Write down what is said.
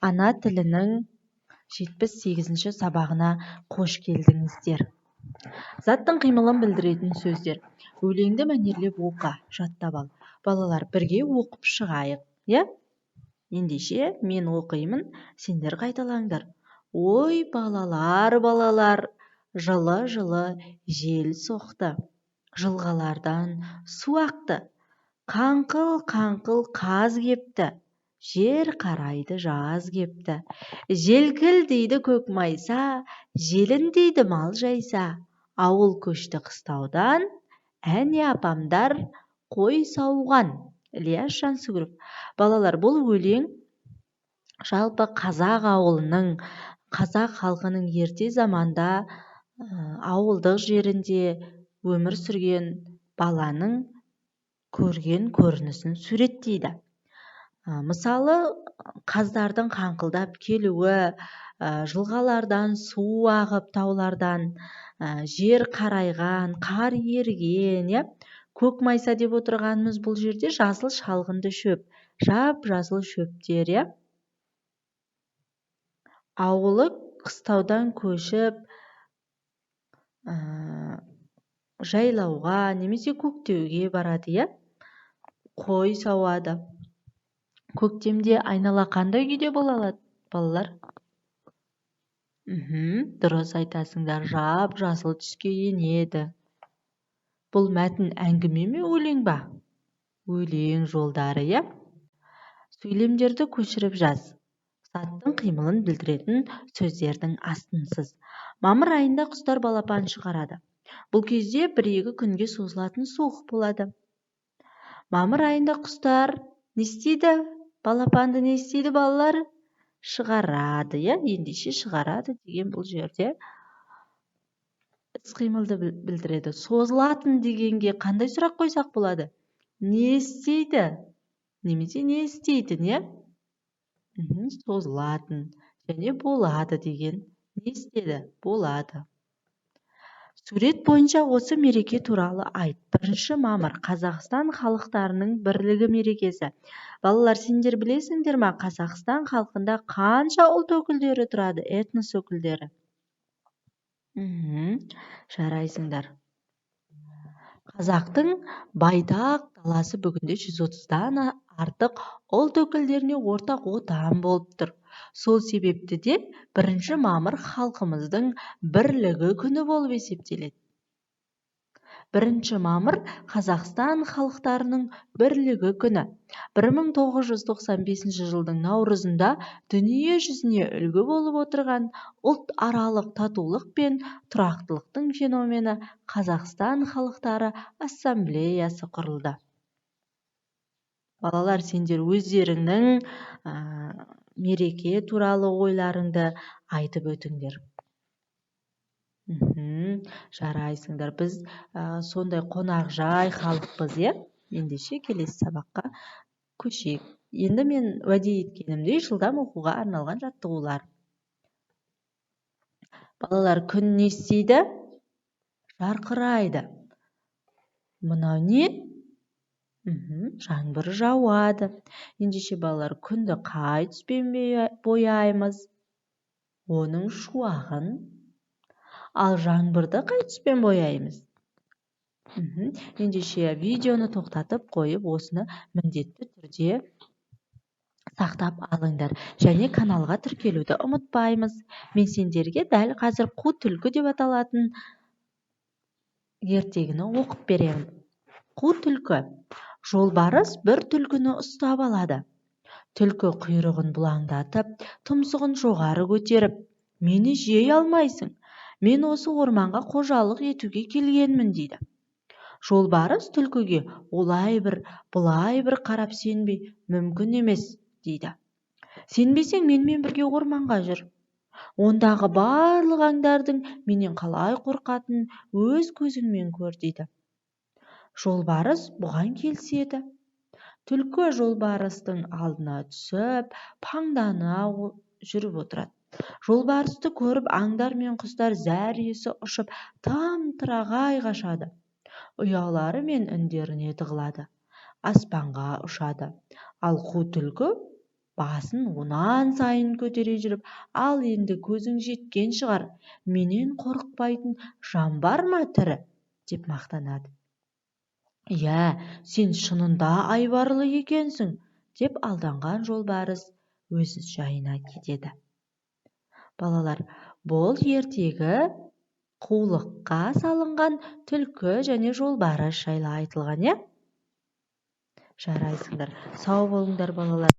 Ана тілінің 78-ші сабағына қош келдіңіздер. Заттың қимылын білдіретін сөздер. Өлеңді мәнерлеп оқы, жаттап ал. Балалар, бірге оқып шығайық. Ендеше мен оқимын, сендер қайталаңдар. Ой, балалар, жылы жел соқты. Жылғалардан су ақты. Қаңқыл қаз кепті. Жер қарайды жаз кепті. Желкіл дейді көк майса, желін дейді мал жайса. Ауыл көшті қыстаудан, әне апамдар қой сауған. Ілияс Жансүгіров. Балалар, бұл өлең жалпы қазақ ауылының, қазақ халқының ерте заманда ауылдық жерінде өмір сүрген баланың көрген көрінісін суреттейді. Мысалы, қаздардың қаңқылдап келуі, жылғалардан су ағып таулардан, жер қарайған, қар ерген, көк майса деп отырғанымыз бұл жерде жасыл шалғынды шөп, жап-жасыл шөптер, ауылы қыстаудан көшіп жайлауға немесе көктеуге барады, қой сауады. Көктемде айнала қандай күйде болады, балалар? Дұрыс айтасыңдар, жап-жасыл түске енеді. Бұл мәтін әңгіме ме, өлең ба? Өлең жолдары, Сөйлемдерді көшіріп жаз. Заттың қимылын білдіретін сөздердің астынсыз. Мамыр айында құстар балапан шығарады. Бұл кезде 1-2 күнге созылатын суық болады. Мамыр айында құстар не істейді? Балапанды не істейді, балалар? Шығарады, ендеше шығарады деген бұл жерде іс-қимылды білдіреді. Созылатын дегенге қандай сұрақ қойсақ болады? Не істейді? Немесе не істейтін, Созылатын және болады деген. Не істеді? Болады. Сурет бойынша осы мереке туралы айт. 1 мамыр Қазақстан халықтарының бірлігі мерекесі. Балалар, сендер білесіңдер ма, Қазақстан халқында қанша ұлт өкілдері тұрады, этнос өкілдері? Жарайсыңдар. Қазақтың байтақ даласы бүгінде 130-дан артық ұлт өкілдеріне ортақ отан болып тұр. Сол себепті де 1 мамыр халқымыздың бірлігі күні болып есептеледі. 1 мамыр Қазақстан халықтарының бірлігі күні. 1995 жылдың наурызында дүние жүзіне үлгі болып отырған ұлт аралық татулық пен тұрақтылықтың феномені Қазақстан халықтары ассамблеясы құрылды. Балалар, сендер өздеріңнің мереке туралы ойларыңды айтып өтіңдер. Жарайсыңдар. Біз сондай қонақжай халықпыз, Ендеше келесі сабаққа көшейік. Енді мен уәде еткенімдей жылдам оқуға арналған жаттығулар. Балалар, күн не істейді? Жарқырайды. Мынау не? Жаңбыр жауады. Ендеше балалар, күнді қай түспен бояймыз? Оның шуағын. Ал жаңбырды қай түспен бояймыз? Ендеше видеоны тоқтатып қойып, осыны міндетті түрде сақтап алыңдар. Және каналға тіркелуді ұмытпаймыз. Мен сендерге дәл қазір қу түлкі деп аталатын ертегіні оқып беремін. Қу түлкі. Жолбарыс бір түлкіні ұстап алады. Түлкі құйрығын бұлаңдатып, тұмсығын жоғары көтеріп, мені жей алмайсың. Мен осы орманға қожалық етуге келгенмін, дейді. Жолбарыс түлкіге олай бір, бұлай бір қарап сенбей, мүмкін емес, дейді. Сенбесең менімен бірге орманға жүр. Ондағы барлық аңдардың менен қалай қорқатынын өз көзіңмен көр, дейді. Жолбарыс бұған келіседі. Түлкі жолбарыстың алдына түсіп, паңдана жүріп отырады. Жолбарысты көріп, аңдар мен құстар зәресі ұшып, там-тұрағай қашады. Ұялары мен үндеріне тығылады. Аспанға ұшады. Ал қу түлкі басын онан сайын көтере жүріп, ал енді көзің жеткен шығар, менен қорықпайтын жан бар ма тірі, деп мақтанады. Иә, сен шынында айбарлы екенсің, деп алданған жолбарыс өз жайына кетеді. Балалар, бұл ертегі қулыққа салынған түлкі және жолбарыс жайлы айтылған, иә? Жарайсыңдар, сау болыңдар балалар.